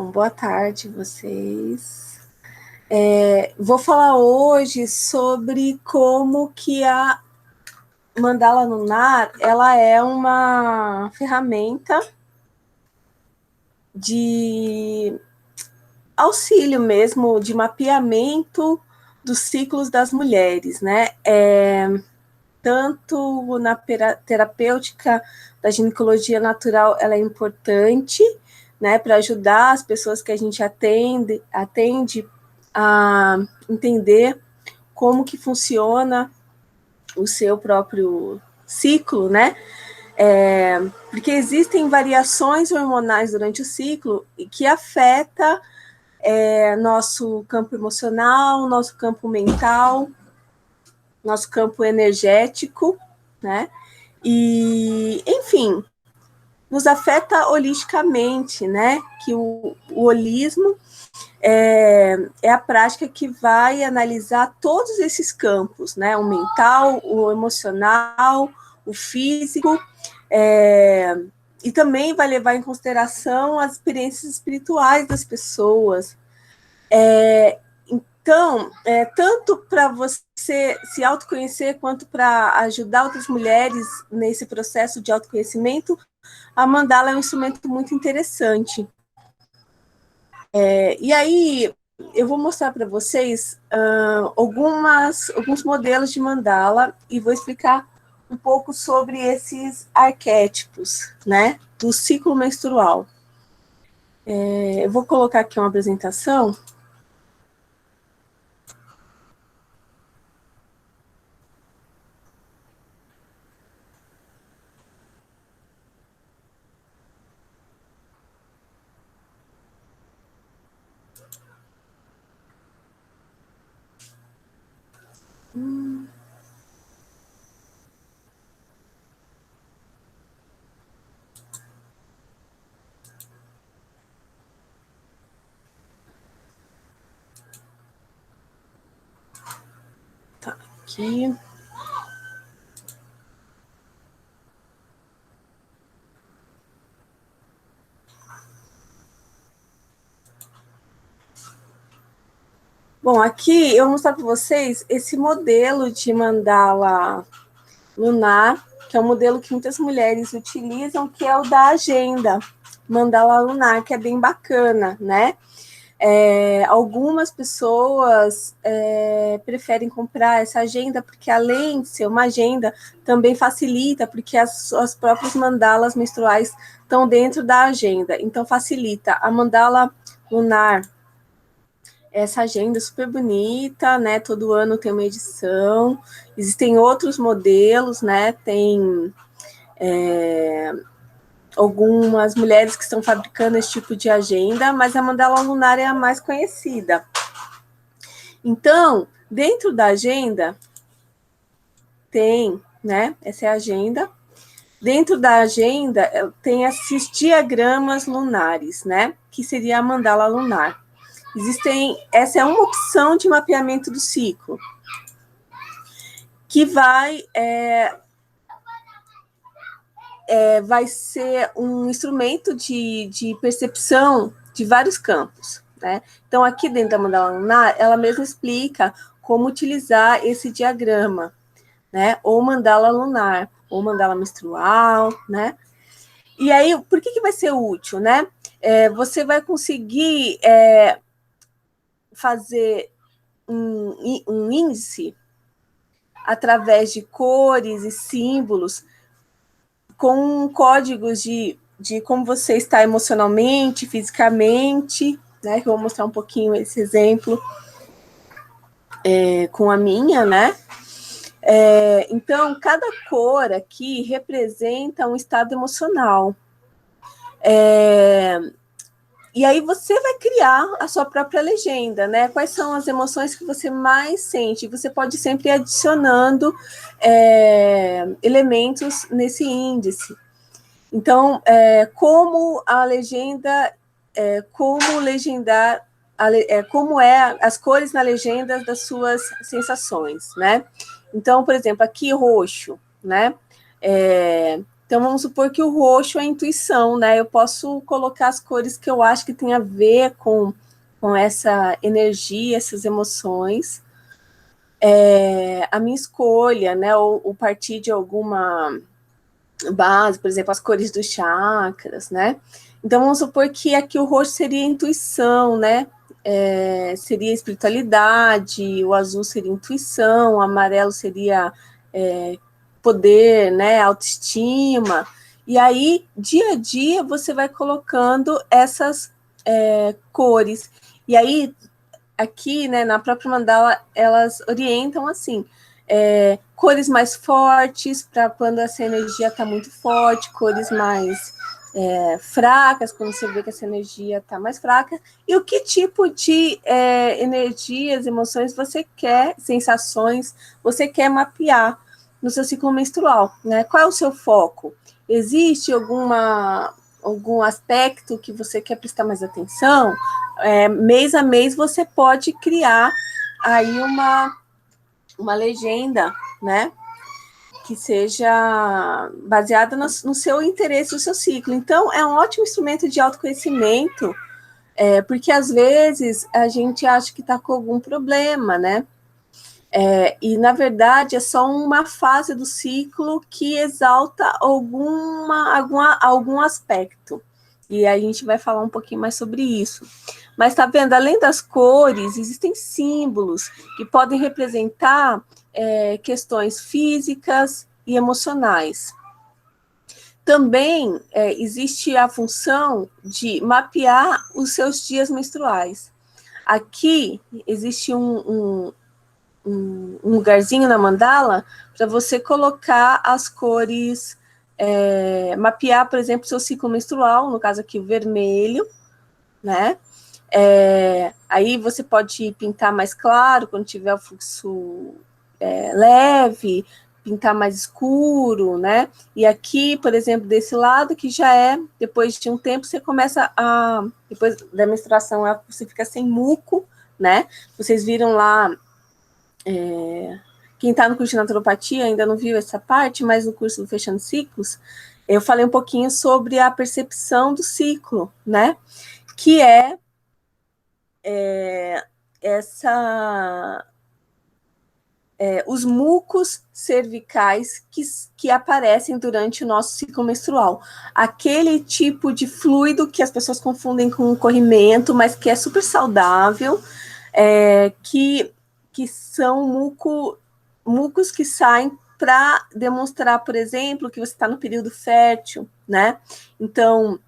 Então, boa tarde vocês. Vou falar hoje sobre como que a Mandala Lunar, ela é uma ferramenta de auxílio mesmo, de mapeamento dos ciclos das mulheres, né? Tanto na terapêutica da ginecologia natural, ela é importante, né, para ajudar as pessoas que a gente atende a entender como que funciona o seu próprio ciclo, né? Porque existem variações hormonais durante o ciclo que afeta nosso campo emocional, nosso campo mental, nosso campo energético, né? E, enfim, nos afeta holisticamente, né? Que o holismo é a prática que vai analisar todos esses campos, né? O mental, o emocional, o físico, e também vai levar em consideração as experiências espirituais das pessoas. Então, tanto para você se autoconhecer, quanto para ajudar outras mulheres nesse processo de autoconhecimento, a mandala é um instrumento muito interessante. E aí, eu vou mostrar para vocês alguns modelos de mandala e vou explicar um pouco sobre esses arquétipos, né, do ciclo menstrual. Eu vou colocar aqui uma apresentação. Tá, aqui. Bom, aqui eu vou mostrar para vocês esse modelo de mandala lunar, que é um modelo que muitas mulheres utilizam, que é o da agenda, mandala lunar, que é bem bacana, né? Algumas pessoas preferem comprar essa agenda, porque além de ser uma agenda, também facilita, porque as próprias mandalas menstruais estão dentro da agenda, então facilita. A mandala lunar, essa agenda é super bonita, né? Todo ano tem uma edição. Existem outros modelos, né? Tem algumas mulheres que estão fabricando esse tipo de agenda, mas a mandala lunar é a mais conhecida. Então, dentro da agenda tem, né? Essa é a agenda. Dentro da agenda tem esses diagramas lunares, né? Que seria a mandala lunar. Essa é uma opção de mapeamento do ciclo, que vai ser um instrumento de percepção de vários campos, né? Então, aqui dentro da mandala lunar, ela mesma explica como utilizar esse diagrama, né? Ou mandala lunar, ou mandala menstrual, né? E aí, por que vai ser útil, né? Você vai conseguir fazer um índice através de cores e símbolos com códigos de como você está emocionalmente, fisicamente, né? Que eu vou mostrar um pouquinho esse exemplo com a minha, né? Então, cada cor aqui representa um estado emocional. E aí você vai criar a sua própria legenda, né? Quais são as emoções que você mais sente? Você pode sempre ir adicionando elementos nesse índice. Então, como a legenda, como legendar, como as cores na legenda das suas sensações, né? Então, por exemplo, aqui roxo, né? Então, vamos supor que o roxo é a intuição, né? Eu posso colocar as cores que eu acho que tem a ver com essa energia, essas emoções. A minha escolha, né? Ou partir de alguma base, por exemplo, as cores dos chakras, né? Então, vamos supor que aqui o roxo seria intuição, né? Seria espiritualidade, o azul seria intuição, o amarelo seria poder, né? Autoestima. E aí, dia a dia, você vai colocando essas cores. E aí, aqui, né, na própria mandala, elas orientam assim, cores mais fortes para quando essa energia está muito forte, cores mais fracas, quando você vê que essa energia está mais fraca, e o que tipo de energias, emoções você quer, sensações, você quer mapear no seu ciclo menstrual, né? Qual é o seu foco? Existe algum aspecto que você quer prestar mais atenção? Mês a mês você pode criar aí uma legenda, né? Que seja baseada no seu interesse, no seu ciclo. Então, é um ótimo instrumento de autoconhecimento, porque às vezes a gente acha que está com algum problema, né? E, na verdade, é só uma fase do ciclo que exalta algum aspecto. E a gente vai falar um pouquinho mais sobre isso. Mas tá vendo, além das cores, existem símbolos que podem representar questões físicas e emocionais. Também existe a função de mapear os seus dias menstruais. Aqui existe um lugarzinho na mandala para você colocar as cores, mapear, por exemplo, seu ciclo menstrual, no caso aqui o vermelho, né? Aí você pode pintar mais claro quando tiver o fluxo leve, pintar mais escuro, né? E aqui, por exemplo, desse lado, que já depois de um tempo, você começa depois da menstruação, você fica sem muco, né? Vocês viram lá, quem está no curso de naturopatia ainda não viu essa parte, mas no curso do Fechando Ciclos, eu falei um pouquinho sobre a percepção do ciclo, né? Que os mucos cervicais que aparecem durante o nosso ciclo menstrual. Aquele tipo de fluido que as pessoas confundem com corrimento, mas que é super saudável, que são mucos que saem para demonstrar, por exemplo, que você está no período fértil, né? Então,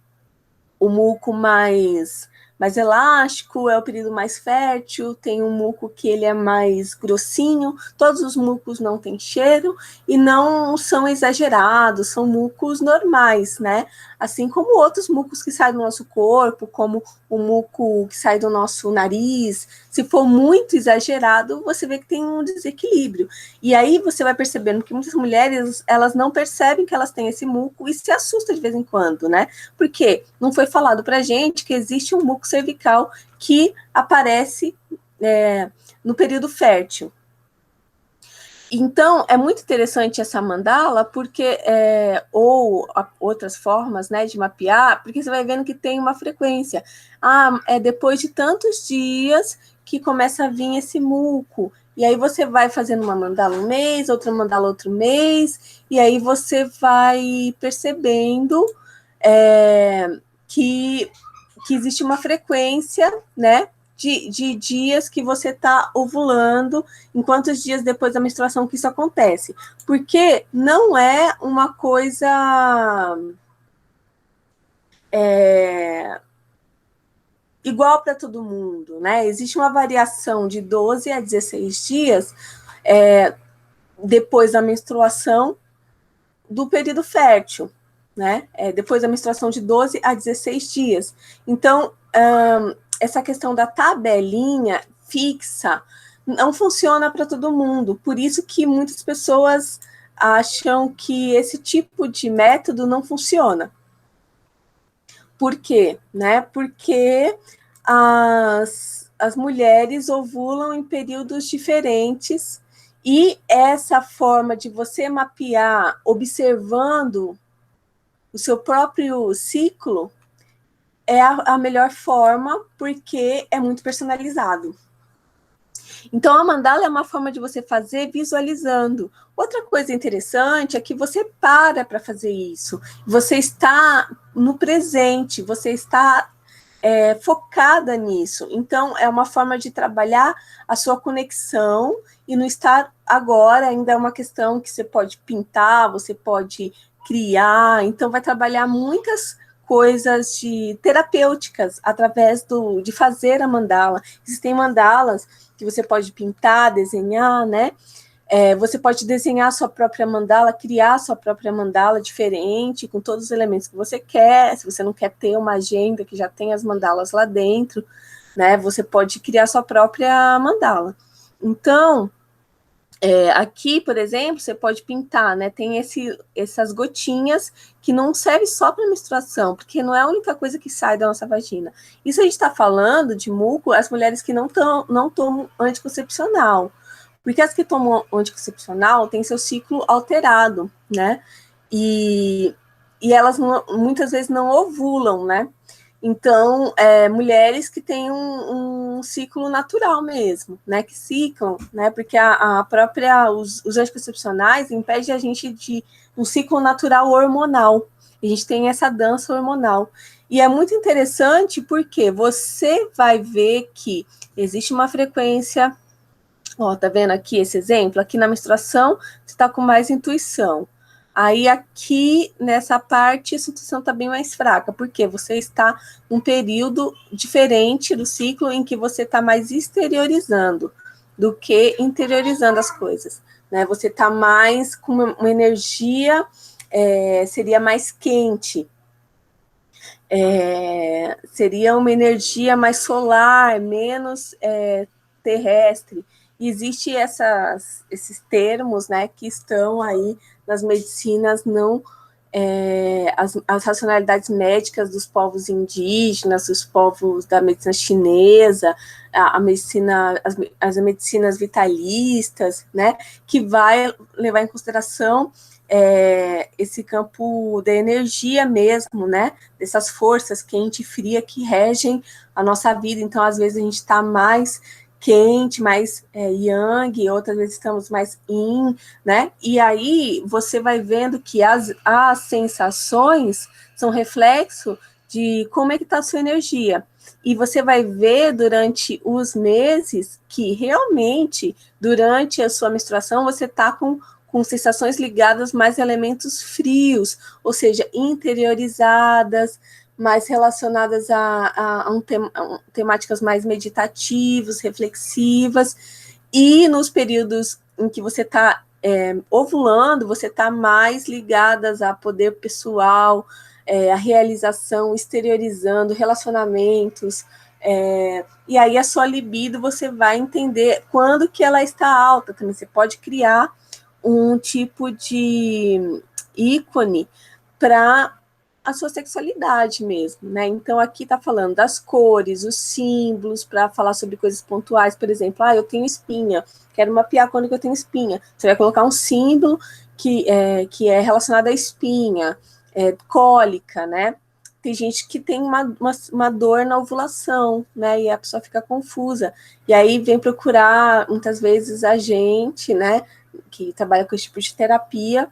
o muco mais elástico é o período mais fértil, tem um muco que ele é mais grossinho, todos os mucos não têm cheiro e não são exagerados, são mucos normais, né? Assim como outros mucos que saem do nosso corpo, como o muco que sai do nosso nariz, se for muito exagerado, você vê que tem um desequilíbrio. E aí você vai percebendo que muitas mulheres, elas não percebem que elas têm esse muco e se assustam de vez em quando, né? Porque não foi falado pra gente que existe um muco cervical que aparece no período fértil. Então, é muito interessante essa mandala, porque, ou outras formas, né, de mapear, porque você vai vendo que tem uma frequência. Depois de tantos dias que começa a vir esse muco, e aí você vai fazendo uma mandala um mês, outra mandala outro mês, e aí você vai percebendo que existe uma frequência, né, de dias que você está ovulando, em quantos dias depois da menstruação que isso acontece. Porque não é uma coisa igual para todo mundo, né? Existe uma variação de 12 a 16 dias depois da menstruação do período fértil, né? Depois da menstruação de 12 a 16 dias. Então, essa questão da tabelinha fixa não funciona para todo mundo. Por isso que muitas pessoas acham que esse tipo de método não funciona. Por quê? Né? Porque as mulheres ovulam em períodos diferentes e essa forma de você mapear observando o seu próprio ciclo, é a melhor forma, porque é muito personalizado. Então, a mandala é uma forma de você fazer visualizando. Outra coisa interessante é que você para fazer isso. Você está no presente, você está focada nisso. Então, é uma forma de trabalhar a sua conexão e no estar agora ainda é uma questão que você pode pintar, você pode criar. Então, vai trabalhar muitas coisas terapêuticas através de fazer a mandala. Existem mandalas que você pode pintar, desenhar, né? Você pode desenhar a sua própria mandala, criar a sua própria mandala diferente, com todos os elementos que você quer. Se você não quer ter uma agenda que já tem as mandalas lá dentro, né? Você pode criar a sua própria mandala. Então, aqui, por exemplo, você pode pintar, né? Tem essas gotinhas que não serve só para menstruação, porque não é a única coisa que sai da nossa vagina. Isso a gente está falando de muco, as mulheres que não tomam anticoncepcional. Porque as que tomam anticoncepcional têm seu ciclo alterado, né? E elas muitas vezes não ovulam, né? Então, mulheres que têm um ciclo natural mesmo, né? Que ciclam, né? Porque os anticoncepcionais impedem a gente de um ciclo natural hormonal. A gente tem essa dança hormonal. E é muito interessante porque você vai ver que existe uma frequência. Ó, tá vendo aqui esse exemplo? Aqui na menstruação, você tá com mais intuição. Aí aqui, nessa parte, essa intuição tá bem mais fraca, porque você está num período diferente do ciclo em que você tá mais exteriorizando do que interiorizando as coisas, né? Você tá mais com uma energia, seria mais quente, seria uma energia mais solar, menos terrestre. E existem esses termos, né, que estão aí nas medicinas não as racionalidades médicas dos povos indígenas, dos povos da medicina chinesa, as medicinas vitalistas, né, que vai levar em consideração esse campo da energia mesmo, né, dessas forças quente e fria que regem a nossa vida. Então, às vezes, a gente está mais quente, mais yang, outras vezes estamos mais yin, né? E aí você vai vendo que as sensações são reflexo de como é que está a sua energia. E você vai ver durante os meses que realmente, durante a sua menstruação, você está com sensações ligadas mais a elementos frios, ou seja, interiorizadas, mais relacionadas a temáticas mais meditativas, reflexivas, e nos períodos em que você está ovulando, você está mais ligadas a poder pessoal, a realização, exteriorizando relacionamentos, e aí a sua libido você vai entender quando que ela está alta também. Você pode criar um tipo de ícone para a sua sexualidade mesmo, né? Então aqui tá falando das cores, os símbolos, para falar sobre coisas pontuais, por exemplo, eu tenho espinha, quero mapear quando que eu tenho espinha. Você vai colocar um símbolo que é relacionado à espinha, cólica, né? Tem gente que tem uma dor na ovulação, né? E a pessoa fica confusa. E aí vem procurar, muitas vezes, a gente, né? Que trabalha com esse tipo de terapia,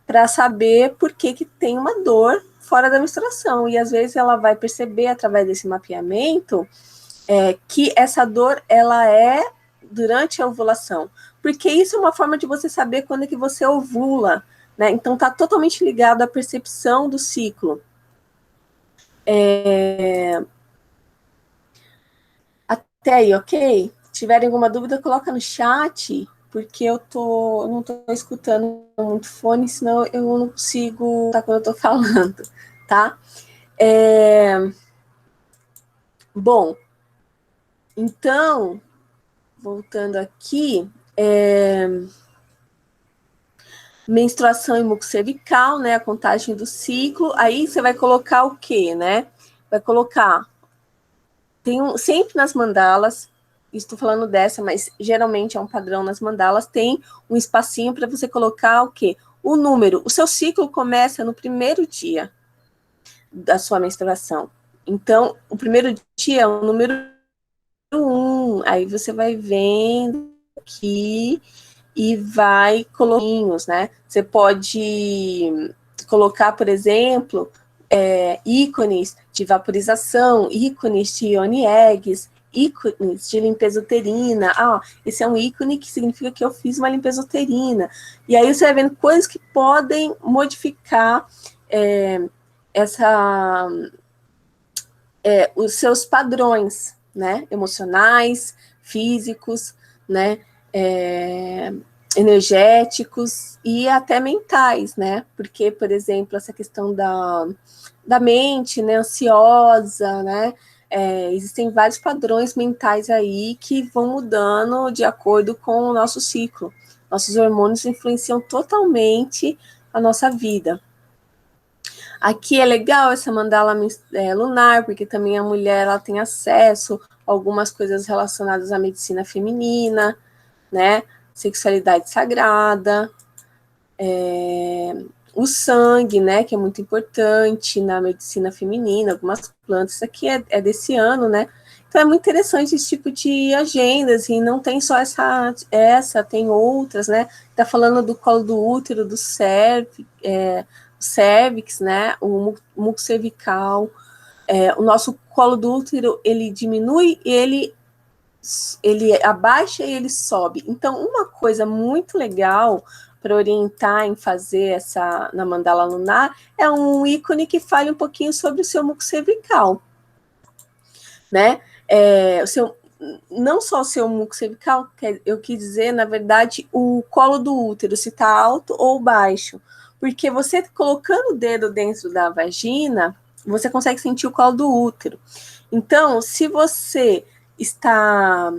para saber por que tem uma dor fora da menstruação. E às vezes ela vai perceber, através desse mapeamento, que essa dor ela é durante a ovulação. Porque isso é uma forma de você saber quando é que você ovula, né? Então está totalmente ligado à percepção do ciclo. Até aí, ok? Se tiverem alguma dúvida, coloca no chat, porque eu não estou escutando muito fone, senão eu não consigo estar quando eu estou falando, tá? Bom, então, voltando aqui, menstruação e muco cervical, né? A contagem do ciclo. Aí você vai colocar o quê, né? Vai colocar sempre nas mandalas, estou falando dessa, mas geralmente é um padrão nas mandalas, tem um espacinho para você colocar o quê? O número. O seu ciclo começa no primeiro dia, da sua menstruação. Então, o primeiro dia é o número 1, aí você vai vendo aqui e vai colocando, né? Você pode colocar, por exemplo, ícones de vaporização, ícones de ione eggs, ícones de limpeza uterina. Esse é um ícone que significa que eu fiz uma limpeza uterina. E aí você vai vendo coisas que podem modificar os seus padrões, né, emocionais, físicos, né, energéticos e até mentais, né, porque, por exemplo, essa questão da mente, né, ansiosa, né, existem vários padrões mentais aí que vão mudando de acordo com o nosso ciclo. Nossos hormônios influenciam totalmente a nossa vida. Aqui é legal essa mandala lunar, porque também a mulher ela tem acesso a algumas coisas relacionadas à medicina feminina, né? Sexualidade sagrada, o sangue, né? Que é muito importante na medicina feminina, algumas plantas. Isso aqui é desse ano, né? Então é muito interessante esse tipo de agendas, e não tem só essa tem outras, né? Tá falando do colo do útero, do cervix, né? O muco cervical. O nosso colo do útero, ele diminui e ele abaixa e ele sobe. Então, uma coisa muito legal para orientar em fazer na mandala lunar é um ícone que fale um pouquinho sobre o seu muco cervical, né? Não só o seu muco cervical, eu quis dizer, na verdade, o colo do útero, se está alto ou baixo. Porque você colocando o dedo dentro da vagina, você consegue sentir o colo do útero. Então, se você está...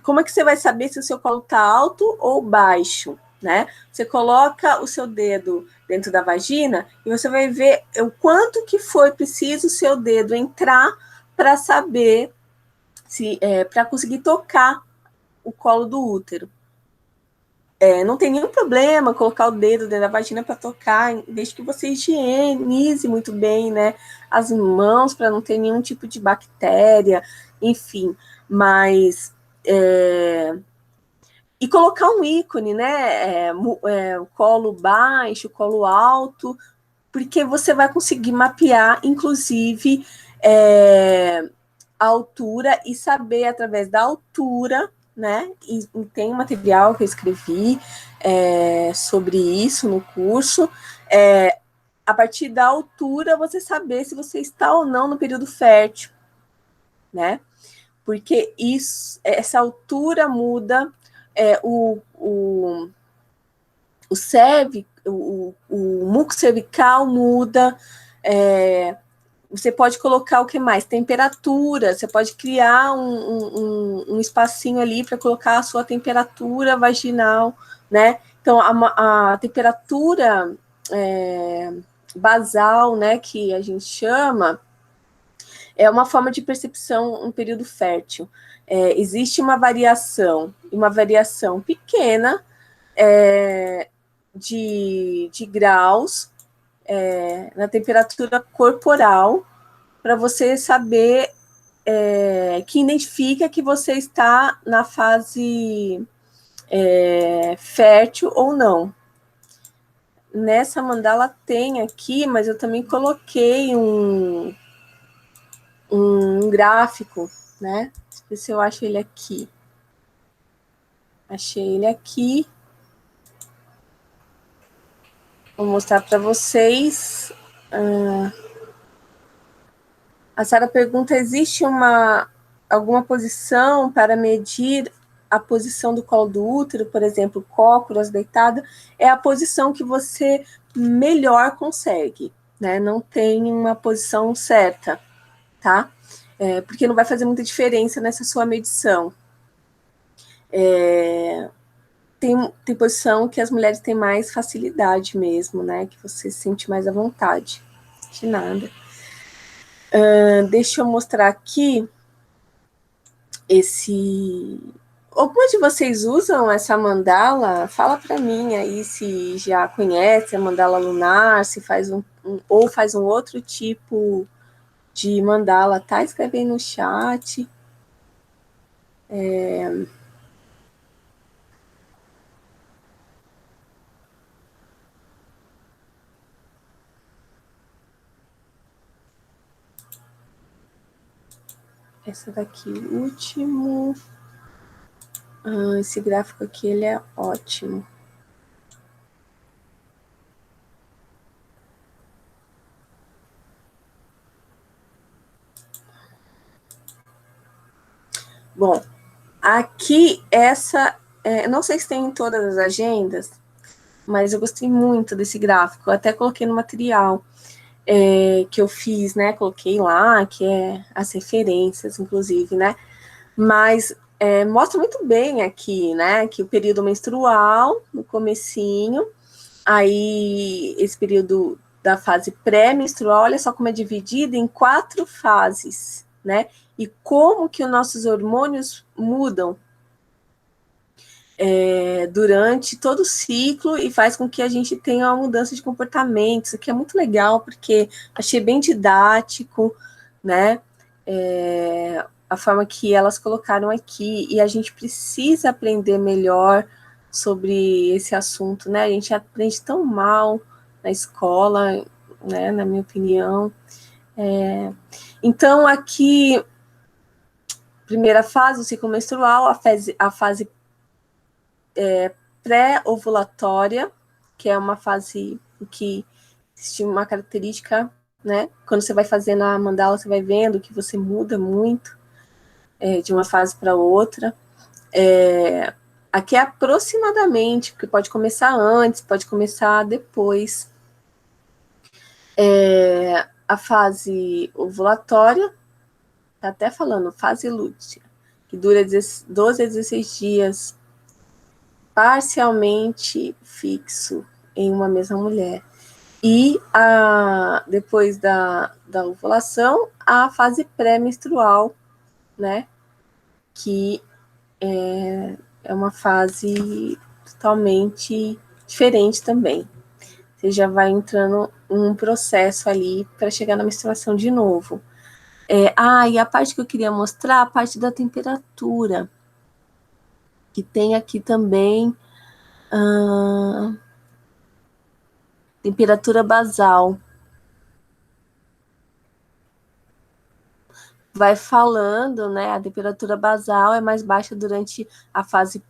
como é que você vai saber se o seu colo está alto ou baixo, né? Você coloca o seu dedo dentro da vagina e você vai ver o quanto que foi preciso o seu dedo entrar para saber para conseguir tocar o colo do útero. Não tem nenhum problema colocar o dedo dentro da vagina para tocar, desde que você higienize muito bem, né, as mãos para não ter nenhum tipo de bactéria, enfim, mas e colocar um ícone, né, o colo baixo, o colo alto, porque você vai conseguir mapear, inclusive, a altura e saber através da altura, né? E tem um material que eu escrevi sobre isso no curso. A partir da altura, você saber se você está ou não no período fértil, né? Porque essa altura muda o muco cervical muda. Você pode colocar o que mais? Temperatura, você pode criar um espacinho ali para colocar a sua temperatura vaginal, né? Então, a temperatura basal, né, que a gente chama, é uma forma de percepção no período fértil. Existe uma variação pequena de graus na temperatura corporal, para você saber que identifica que você está na fase fértil ou não. Nessa mandala tem aqui, mas eu também coloquei um gráfico, né? Deixa eu ver se eu acho ele aqui. Achei ele aqui. Vou mostrar para vocês. A Sara pergunta: existe alguma posição para medir a posição do colo do útero, por exemplo, cócoras, deitada? É a posição que você melhor consegue, né? Não tem uma posição certa, tá? Porque não vai fazer muita diferença nessa sua medição. Tem posição que as mulheres têm mais facilidade mesmo, né? Que você se sente mais à vontade. De nada. Deixa eu mostrar aqui Algumas de vocês usam essa mandala? Fala para mim aí se já conhece a mandala lunar, se faz ou faz um outro tipo de mandala, tá? Escreve aí no chat. Essa daqui, o último. Esse gráfico aqui, ele é ótimo. Bom, aqui, não sei se tem em todas as agendas, mas eu gostei muito desse gráfico. Eu até coloquei no material que eu fiz, né? Coloquei lá, que é as referências, inclusive, né? Mas mostra muito bem aqui, né? Que o período menstrual, no comecinho, aí esse período da fase pré-menstrual, olha só como é dividido em 4 fases, né? E como que os nossos hormônios mudam durante todo o ciclo e faz com que a gente tenha uma mudança de comportamento. Isso aqui é muito legal, porque achei bem didático, né? A forma que elas colocaram aqui, e a gente precisa aprender melhor sobre esse assunto, né? A gente aprende tão mal na escola, né? Na minha opinião. Então, aqui, primeira fase, o ciclo menstrual, a fase pré-ovulatória, que é uma fase que existe uma característica, né? Quando você vai fazendo a mandala, você vai vendo que você muda muito de uma fase para outra. Aqui é aproximadamente, porque pode começar antes, pode começar depois. A fase ovulatória, tá até falando, fase lútea, que dura 12 a 16 dias, parcialmente fixo em uma mesma mulher. E depois da ovulação, a fase pré-menstrual, né? Que é uma fase totalmente diferente também. Você já vai entrando num processo ali para chegar na menstruação de novo. E a parte que eu queria mostrar, a parte da temperatura, que tem aqui também temperatura basal. Vai falando, né? A temperatura basal é mais baixa durante a fase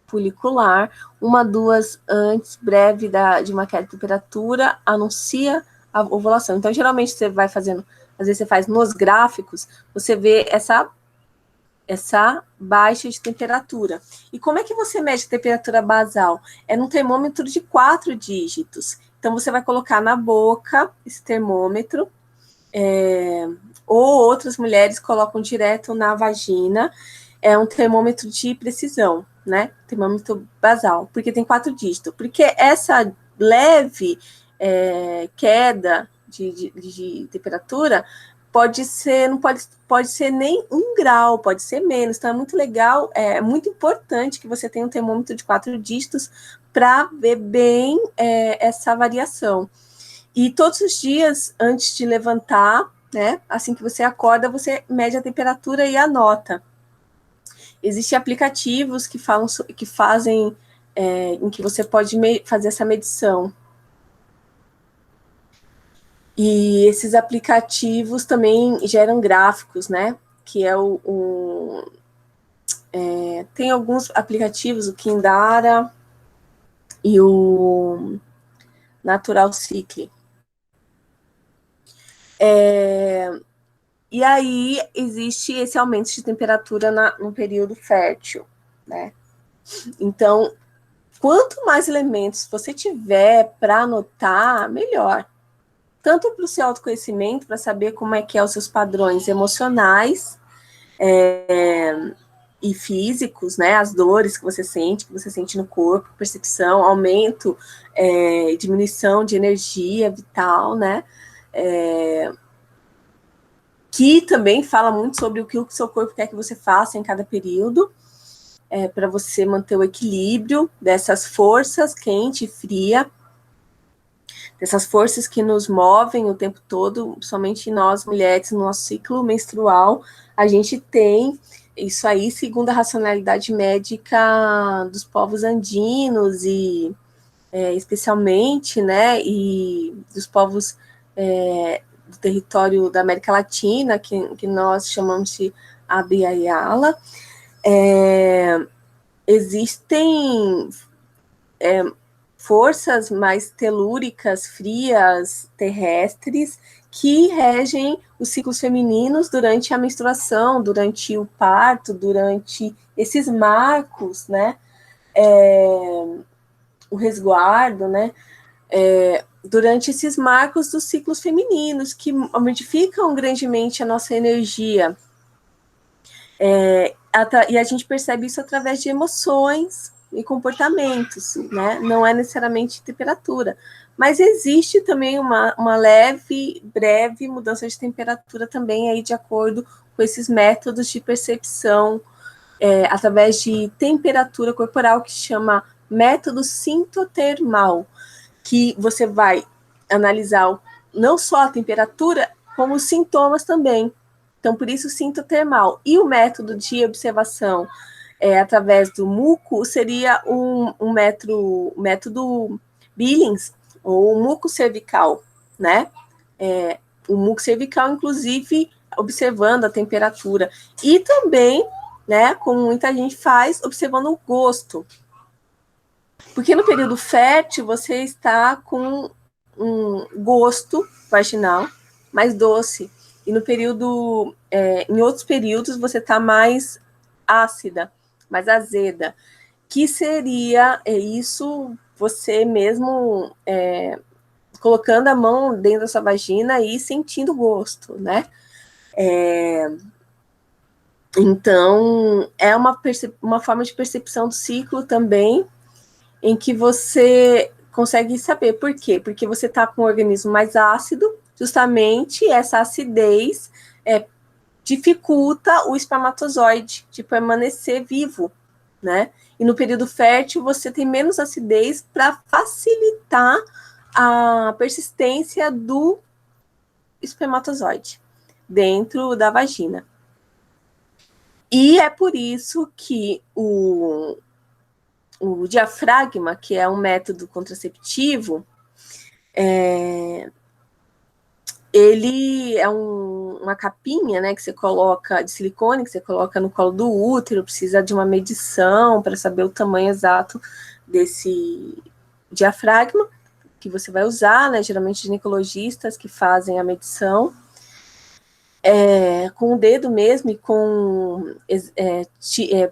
folicular, 1, 2 antes, breve de uma queda de temperatura, anuncia a ovulação. Então, geralmente, você vai fazendo, às vezes você faz nos gráficos, você vê essa baixa de temperatura. E como é que você mede a temperatura basal? É num termômetro de 4 dígitos. Então, você vai colocar na boca esse termômetro, ou outras mulheres colocam direto na vagina. É um termômetro de precisão, né? Termômetro basal, porque tem 4 dígitos. Porque essa leve queda de temperatura pode ser, não pode ser nem 1 grau, pode ser menos. Então é muito legal, é muito importante que você tenha um termômetro de 4 dígitos para ver bem essa variação. E todos os dias, antes de levantar, né, assim que você acorda, você mede a temperatura e anota. Existem aplicativos que fazem em que você pode fazer essa medição. E esses aplicativos também geram gráficos, né? Que é tem alguns aplicativos, o Kindara e o Natural Cycle. E aí existe esse aumento de temperatura no período fértil, né? Então, quanto mais elementos você tiver para anotar, melhor. Tanto para o seu autoconhecimento, para saber como é que é os seus padrões emocionais e físicos, né? As dores que você sente no corpo, percepção, aumento, diminuição de energia vital, né? Que também fala muito sobre o que o seu corpo quer que você faça em cada período. para você manter o equilíbrio dessas forças quente e fria, dessas forças que nos movem o tempo todo, somente nós, mulheres, no nosso ciclo menstrual, a gente tem isso aí, segundo a racionalidade médica dos povos andinos e especialmente, né, e dos povos do território da América Latina, que nós chamamos de Abya-Yala, existem forças mais telúricas, frias, terrestres, que regem os ciclos femininos durante a menstruação, durante o parto, durante esses marcos, né, o resguardo, né, durante esses marcos dos ciclos femininos, que modificam grandemente a nossa energia. E a gente percebe isso através de emoções e comportamentos, né? Não é necessariamente temperatura. Mas existe também uma leve, breve mudança de temperatura também aí de acordo com esses métodos de percepção através de temperatura corporal, que chama método sintotermal, que você vai analisar não só a temperatura, como os sintomas também. Então, por isso, sintotermal. E o método de observação através do muco seria um método Billings, ou muco cervical, né? O muco cervical, inclusive, observando a temperatura. E também, né, como muita gente faz, observando o gosto. Porque no período fértil, você está com um gosto vaginal mais doce. E no período, em outros períodos, você está mais ácida, mais azeda. Que seria isso, você mesmo colocando a mão dentro da sua vagina e sentindo o gosto, né? Então, é uma forma de percepção do ciclo também, em que você consegue saber por quê? Porque você está com o organismo mais ácido, justamente essa acidez dificulta o espermatozoide de permanecer vivo, né? E no período fértil você tem menos acidez para facilitar a persistência do espermatozoide dentro da vagina. E é por isso que o diafragma, que é um método contraceptivo, ele é uma capinha, né, que você coloca de silicone, que você coloca no colo do útero, precisa de uma medição para saber o tamanho exato desse diafragma que você vai usar, né, geralmente ginecologistas que fazem a medição, com o dedo mesmo e com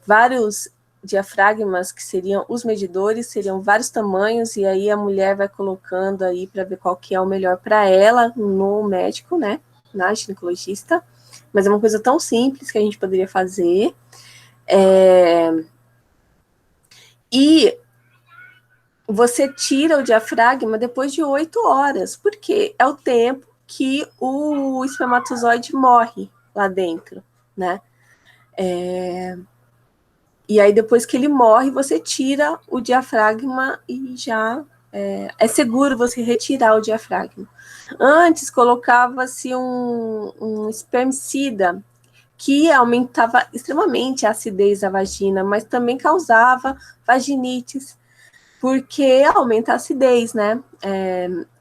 vários diafragmas, que seriam os medidores, seriam vários tamanhos, e aí a mulher vai colocando aí para ver qual que é o melhor para ela no médico, né, na ginecologista, mas é uma coisa tão simples que a gente poderia fazer. E você tira o diafragma depois de 8 horas, porque é o tempo que o espermatozoide morre lá dentro, né? E aí, depois que ele morre, você tira o diafragma e já é seguro você retirar o diafragma. Antes, colocava-se um espermicida que aumentava extremamente a acidez da vagina, mas também causava vaginites, porque aumenta a acidez, né?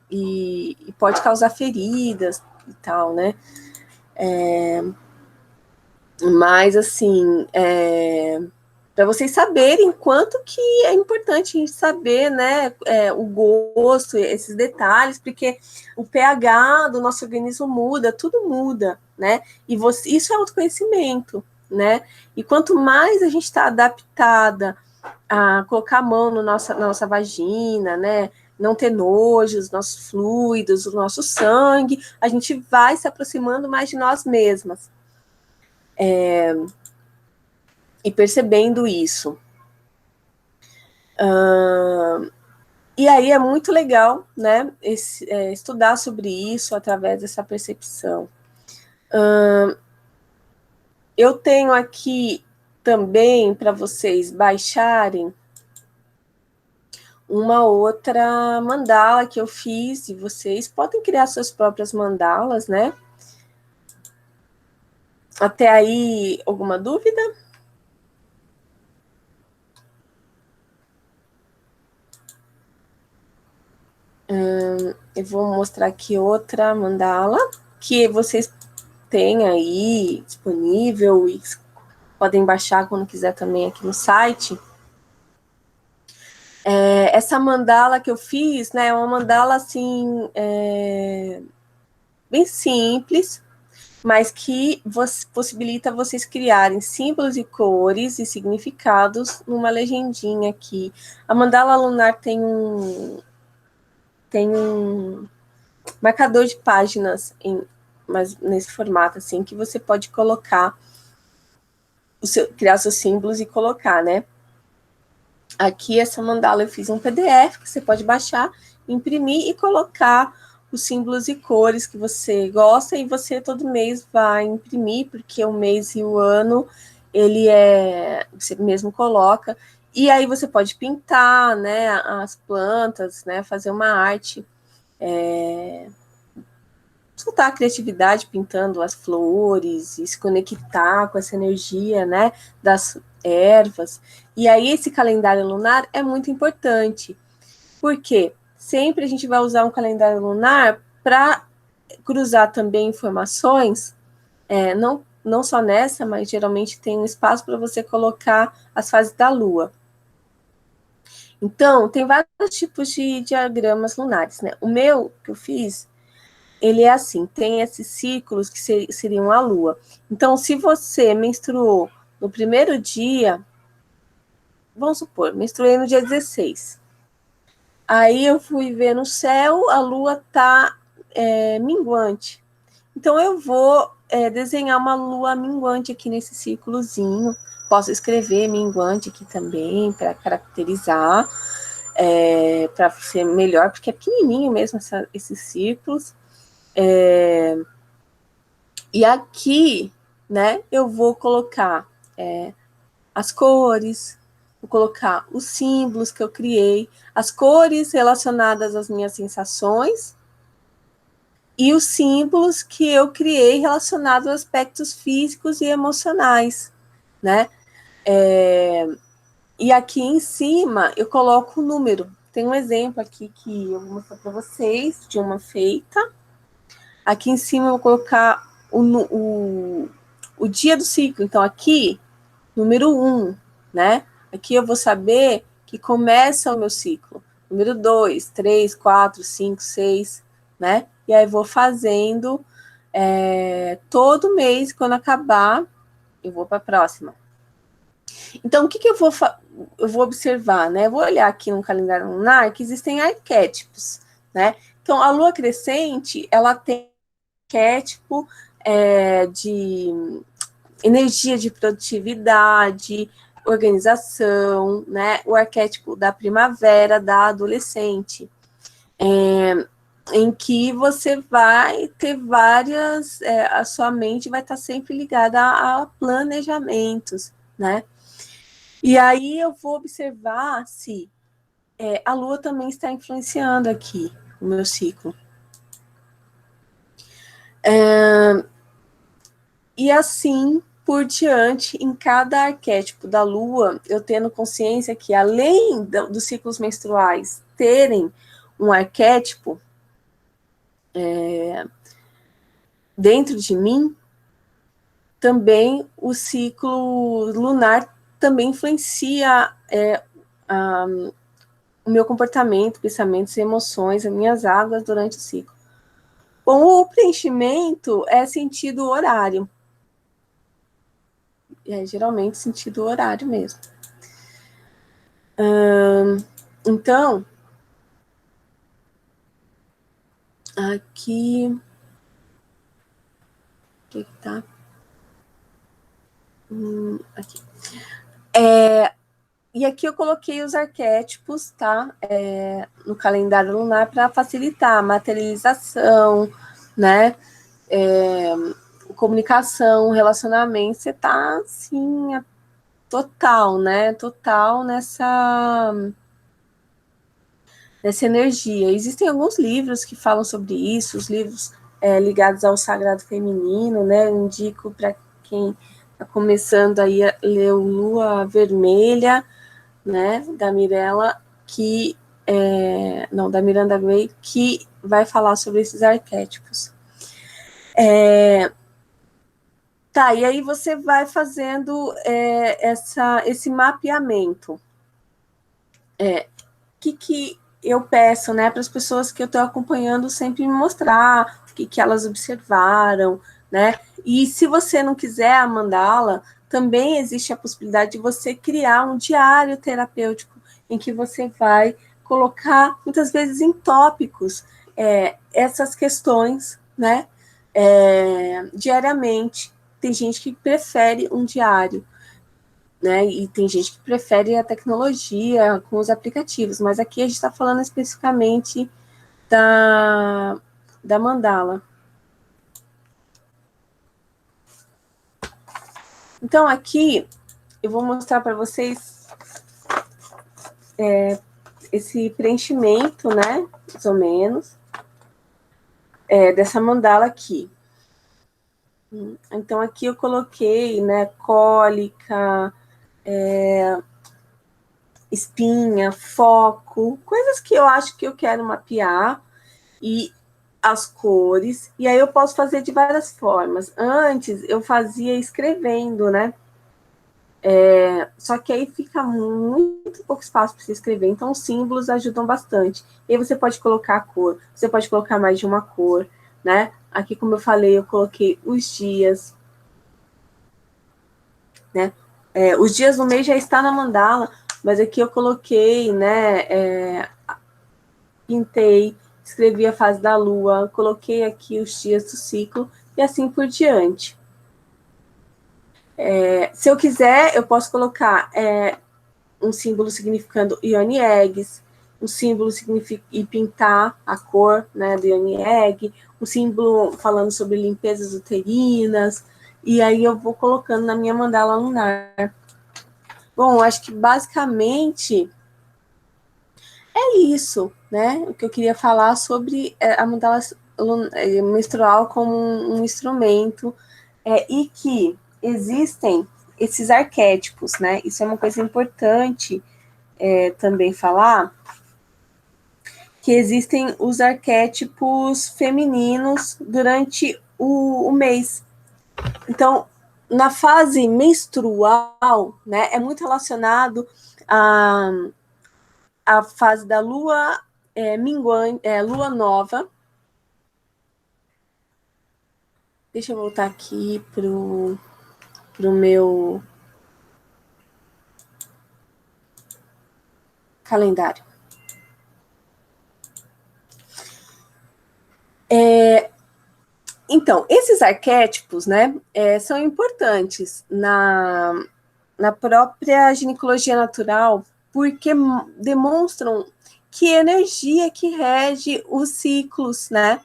E pode causar feridas e tal, né? Mas, assim, para vocês saberem quanto que é importante a gente saber, né, o gosto, esses detalhes, porque o pH do nosso organismo muda, tudo muda, né, e isso é autoconhecimento, né, e quanto mais a gente está adaptada a colocar a mão na nossa vagina, né, não ter nojo, os nossos fluidos, o nosso sangue, a gente vai se aproximando mais de nós mesmas. E percebendo isso. E aí é muito legal, né, estudar sobre isso através dessa percepção. Eu tenho aqui também para vocês baixarem uma outra mandala que eu fiz, e vocês podem criar suas próprias mandalas, né? Até aí, alguma dúvida? Eu vou mostrar aqui outra mandala que vocês têm aí disponível e podem baixar quando quiser também aqui no site. Essa mandala que eu fiz, né, é uma mandala assim, bem simples, mas que possibilita vocês criarem símbolos e cores e significados numa legendinha aqui. A mandala lunar tem um marcador de páginas mas nesse formato assim, que você pode colocar criar seus símbolos e colocar, né? Aqui essa mandala eu fiz um PDF que você pode baixar, imprimir e colocar os símbolos e cores que você gosta, e você todo mês vai imprimir, porque o mês e o ano você mesmo coloca, e aí você pode pintar, né, as plantas, né, fazer uma arte, soltar a criatividade pintando as flores e se conectar com essa energia, né, das ervas. E aí esse calendário lunar é muito importante, porque sempre a gente vai usar um calendário lunar para cruzar também informações, não só nessa, mas geralmente tem um espaço para você colocar as fases da Lua. Então, tem vários tipos de diagramas lunares, né? O meu, que eu fiz, ele é assim, tem esses ciclos que seriam a Lua. Então, se você menstruou no primeiro dia, vamos supor, menstruei no dia 16. Aí eu fui ver no céu, a Lua está minguante. Então, eu vou desenhar uma Lua minguante aqui nesse círculozinho. Posso escrever minguante aqui também, para caracterizar, para ser melhor, porque é pequenininho mesmo esses círculos. E aqui, né, eu vou colocar as cores, vou colocar os símbolos que eu criei, as cores relacionadas às minhas sensações e os símbolos que eu criei relacionados a aspectos físicos e emocionais, né? E aqui em cima eu coloco o número. Tem um exemplo aqui que eu vou mostrar para vocês de uma feita. Aqui em cima eu vou colocar o dia do ciclo. Então, aqui, número 1, né? Aqui eu vou saber que começa o meu ciclo. Número 2, 3, 4, 5, 6, né? E aí vou fazendo todo mês, quando acabar, eu vou para a próxima. Então, o que eu vou observar, né? Eu vou olhar aqui no calendário lunar que existem arquétipos, né? Então, a lua crescente, ela tem arquétipo de energia de produtividade, organização, né? O arquétipo da primavera, da adolescente, em que você vai ter várias, a sua mente vai estar sempre ligada a planejamentos, né? E aí eu vou observar se a Lua também está influenciando aqui o meu ciclo. E assim por diante, em cada arquétipo da Lua, eu tendo consciência que, além dos ciclos menstruais terem um arquétipo dentro de mim, também o ciclo lunar também influencia o meu comportamento, pensamentos e emoções, as minhas águas durante o ciclo. Bom, o preenchimento é sentido horário. Geralmente sentido horário mesmo. Então, aqui... Aqui tá. Aqui. E aqui eu coloquei os arquétipos, tá? No calendário lunar para facilitar a materialização, né? Comunicação, relacionamento, você tá assim, total, né? Total nessa energia. Existem alguns livros que falam sobre isso, os livros ligados ao sagrado feminino, né? Eu indico para quem está começando aí a ler o Lua Vermelha, né? Da Mirella, da Miranda Gray, que vai falar sobre esses arquétipos. Tá, e aí você vai fazendo esse mapeamento. Que eu peço, né, para as pessoas que eu estou acompanhando sempre me mostrar o que elas observaram, né? E se você não quiser a mandala, também existe a possibilidade de você criar um diário terapêutico em que você vai colocar, muitas vezes em tópicos, essas questões, né? Diariamente. Tem gente que prefere um diário, né? E tem gente que prefere a tecnologia com os aplicativos, mas aqui a gente está falando especificamente da mandala. Então, aqui eu vou mostrar para vocês esse preenchimento, né? Mais ou menos, dessa mandala aqui. Então, aqui eu coloquei, né, cólica, espinha, foco, coisas que eu acho que eu quero mapear, e as cores, e aí eu posso fazer de várias formas. Antes, eu fazia escrevendo, né? Só que aí fica muito pouco espaço para você escrever, então os símbolos ajudam bastante. E aí você pode colocar a cor, você pode colocar mais de uma cor, né? Aqui, como eu falei, eu coloquei os dias, né? Os dias do mês já está na mandala, mas aqui eu coloquei, né? Pintei, escrevi a fase da lua, coloquei aqui os dias do ciclo e assim por diante. Se eu quiser, eu posso colocar um símbolo significando Yoni Eggs, um símbolo e pintar a cor, né, do Yoni Egg, um símbolo falando sobre limpezas uterinas, e aí eu vou colocando na minha mandala lunar. Bom, acho que basicamente é isso, né? O que eu queria falar sobre a mandala menstrual como um instrumento, e que existem esses arquétipos, né? Isso é uma coisa importante também falar, que existem os arquétipos femininos durante o mês. Então, na fase menstrual, né, é muito relacionado a fase da lua minguante, lua nova. Deixa eu voltar aqui pro meu calendário. Então, esses arquétipos, né, são importantes na própria ginecologia natural, porque demonstram que energia que rege os ciclos, né?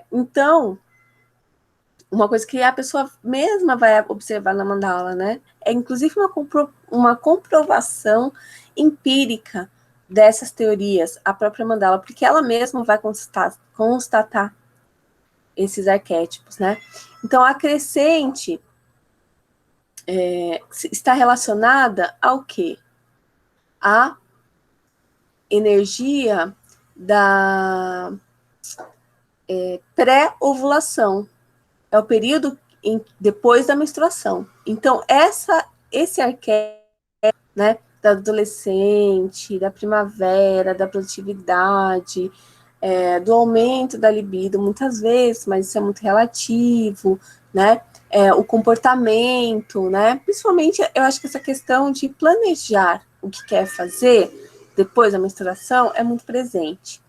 Então, uma coisa que a pessoa mesma vai observar na mandala, né? É inclusive uma comprovação empírica dessas teorias, a própria mandala, porque ela mesma vai constatar esses arquétipos, né? Então, a crescente está relacionada ao quê? A energia da pré-ovulação. É o período depois da menstruação. Então, esse arquétipo, né, da adolescente, da primavera, da produtividade, do aumento da libido, muitas vezes, mas isso é muito relativo, né? O comportamento, né? Principalmente, eu acho que essa questão de planejar o que quer fazer depois da menstruação é muito presente.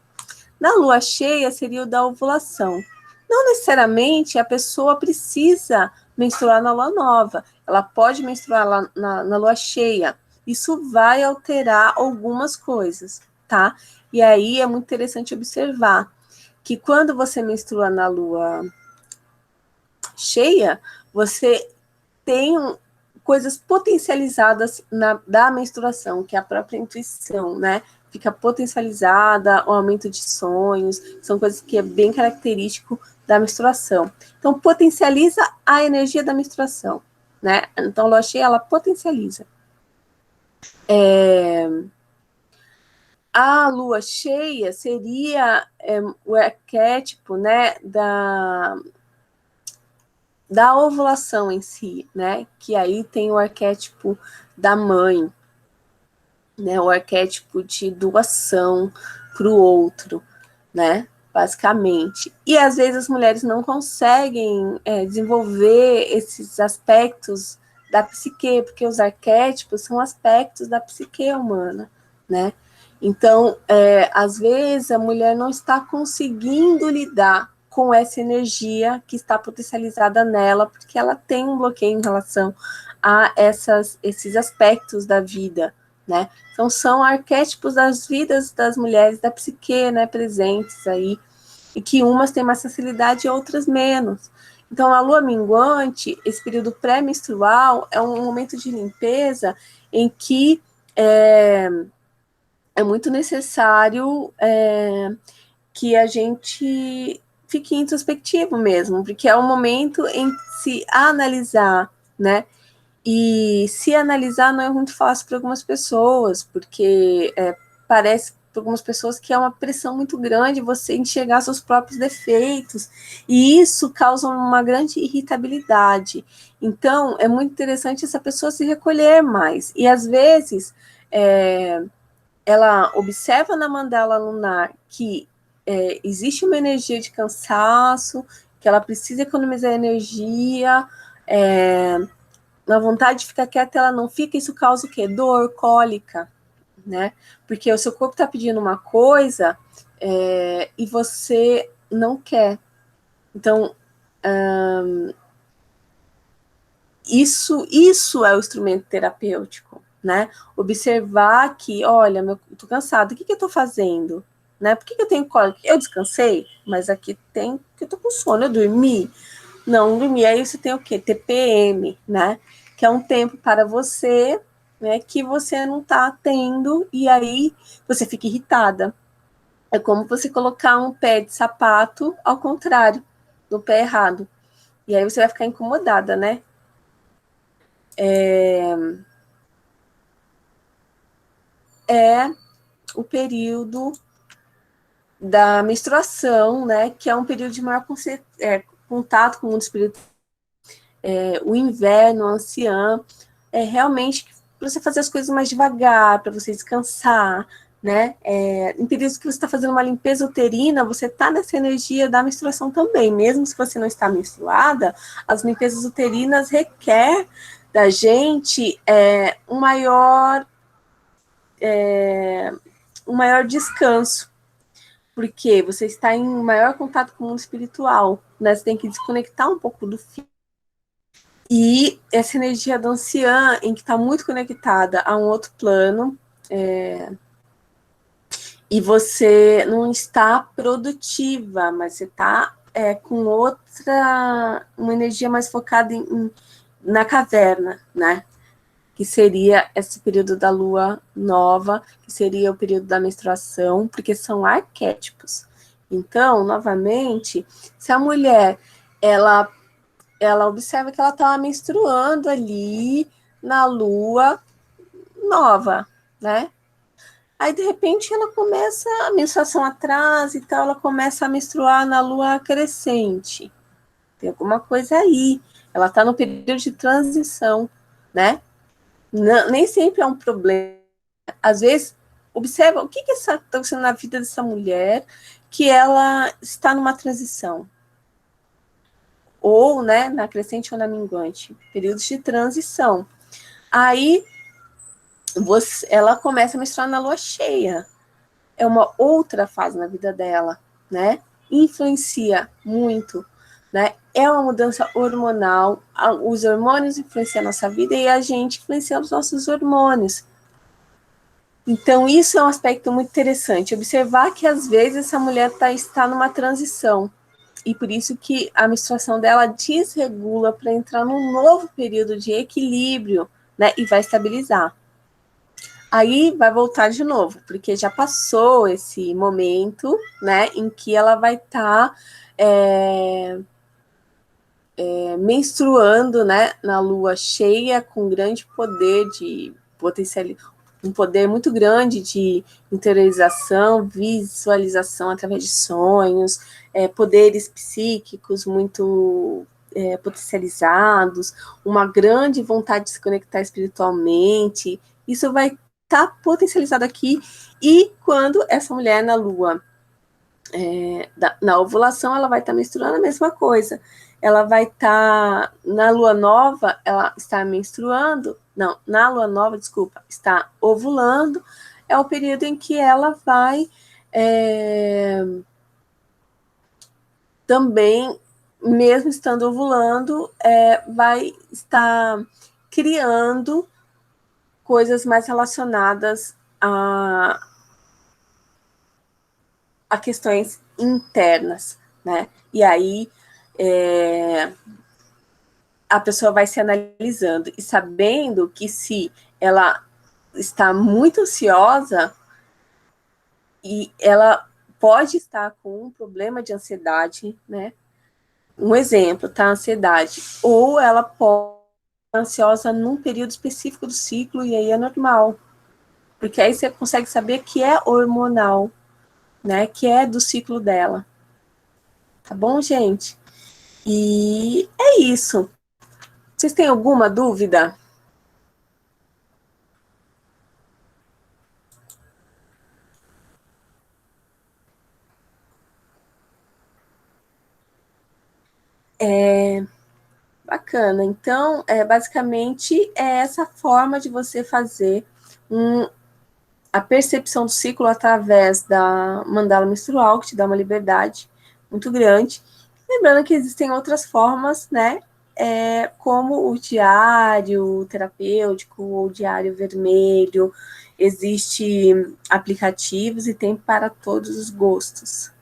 Na lua cheia seria o da ovulação. Não necessariamente a pessoa precisa menstruar na lua nova. Ela pode menstruar lá na lua cheia. Isso vai alterar algumas coisas, tá? E aí é muito interessante observar que quando você menstrua na lua cheia, você tem coisas potencializadas da menstruação, que é a própria intuição, né? Fica potencializada, o aumento de sonhos, são coisas que é bem característico da menstruação. Então, potencializa a energia da menstruação, né? Então, a lua cheia, ela potencializa. A lua cheia seria o arquétipo, né, da ovulação em si, né? Que aí tem o arquétipo da mãe, né? O arquétipo de doação para o outro, né? Basicamente. E às vezes as mulheres não conseguem desenvolver esses aspectos da psique, porque os arquétipos são aspectos da psique humana, né? Então, às vezes a mulher não está conseguindo lidar com essa energia que está potencializada nela, porque ela tem um bloqueio em relação a esses aspectos da vida, né? Então, são arquétipos das vidas das mulheres, da psique, né, presentes aí, e que umas têm mais facilidade e outras menos. Então, a lua minguante, esse período pré-menstrual, é um momento de limpeza em que é muito necessário que a gente fique introspectivo mesmo, porque é um momento em se analisar, né? E se analisar não é muito fácil para algumas pessoas, porque parece para algumas pessoas que é uma pressão muito grande você enxergar seus próprios defeitos, e isso causa uma grande irritabilidade. Então, é muito interessante essa pessoa se recolher mais, e às vezes ela observa na mandala lunar que existe uma energia de cansaço, que ela precisa economizar energia, na vontade de ficar quieta, ela não fica, isso causa o quê? Dor, cólica, né? Porque o seu corpo está pedindo uma coisa e você não quer. Então, isso é o instrumento terapêutico, né? Observar que, olha, eu tô cansada, o que eu tô fazendo? Né? Por que eu tenho cólica? Eu descansei, mas aqui tem que eu tô com sono, eu dormi. Não dormi, aí você tem o quê? TPM, né? Que é um tempo para você, né, que você não tá tendo, e aí você fica irritada. É como você colocar um pé de sapato ao contrário, no pé errado. E aí você vai ficar incomodada, né? É o período da menstruação, né? Que é um período de maior contato com o mundo espiritual. O inverno, a anciã, realmente para você fazer as coisas mais devagar, para você descansar, né? Em períodos que você está fazendo uma limpeza uterina, você está nessa energia da menstruação também, mesmo se você não está menstruada, as limpezas uterinas requer da gente um maior descanso, porque você está em maior contato com o mundo espiritual, né? Você tem que desconectar um pouco do físico. E essa energia da anciã, em que está muito conectada a um outro plano, e você não está produtiva, mas você está com uma energia mais focada na caverna, né? Que seria esse período da lua nova, que seria o período da menstruação, porque são arquétipos. Então, novamente, se a mulher, ela observa que ela está menstruando ali na lua nova, né? Aí, de repente, ela começa, a menstruação atrasa e tal, ela começa a menstruar na lua crescente. Tem alguma coisa aí. Ela está no período de transição, né? Não, nem sempre é um problema. Às vezes, observa o que está acontecendo na vida dessa mulher que ela está numa transição. Ou, né, na crescente ou na minguante. Períodos de transição. Aí, ela começa a menstruar na lua cheia. É uma outra fase na vida dela, né? Influencia muito, né? É uma mudança hormonal, os hormônios influenciam a nossa vida e a gente influencia os nossos hormônios. Então, isso é um aspecto muito interessante, observar que às vezes essa mulher está numa transição. e por isso que a menstruação dela desregula para entrar num novo período de equilíbrio, né? E vai estabilizar. Aí vai voltar de novo, porque já passou esse momento, né? Em que ela vai estar menstruando, né? Na lua cheia, com grande poder de potencial, um poder muito grande de interiorização, visualização através de sonhos, poderes psíquicos muito potencializados, uma grande vontade de se conectar espiritualmente. Isso vai estar potencializado aqui. E quando essa mulher na lua, na ovulação, ela vai estar menstruando a mesma coisa. Ela vai estar na lua nova, ela está menstruando, não, na lua nova, desculpa, está ovulando, é o período em que ela vai também, mesmo estando ovulando, vai estar criando coisas mais relacionadas a questões internas, né? E aí a pessoa vai se analisando e sabendo que se ela está muito ansiosa e ela pode estar com um problema de ansiedade, né? Um exemplo, tá? Ansiedade. Ou ela pode estar ansiosa num período específico do ciclo e aí é normal. Porque aí você consegue saber que é hormonal, né? Que é do ciclo dela. Tá bom, gente? E é isso. Vocês têm alguma dúvida? Bacana. Então, basicamente, é essa forma de você fazer a percepção do ciclo através da mandala menstrual, que te dá uma liberdade muito grande. Lembrando que existem outras formas, né? Como o diário terapêutico ou o diário vermelho. Existem aplicativos e tem para todos os gostos.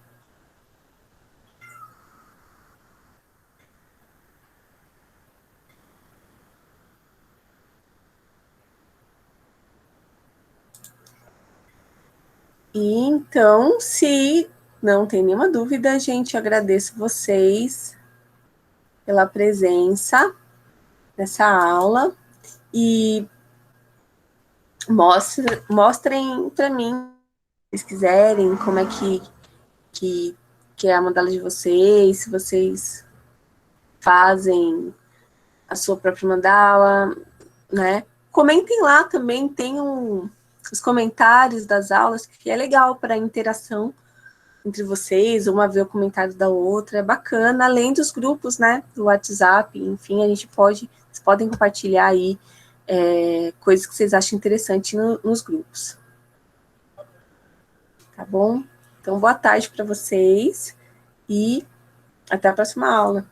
E então, se não tem nenhuma dúvida, gente, eu agradeço vocês pela presença nessa aula e mostrem para mim, se vocês quiserem, como é que, que é a mandala de vocês, se vocês fazem a sua própria mandala, né? Comentem lá também, tem os comentários das aulas, que é legal para interação entre vocês, uma ver o comentário da outra, é bacana, além dos grupos, né, do WhatsApp, enfim, vocês podem compartilhar aí coisas que vocês acham interessante nos grupos, tá bom? Então, boa tarde para vocês e até a próxima aula.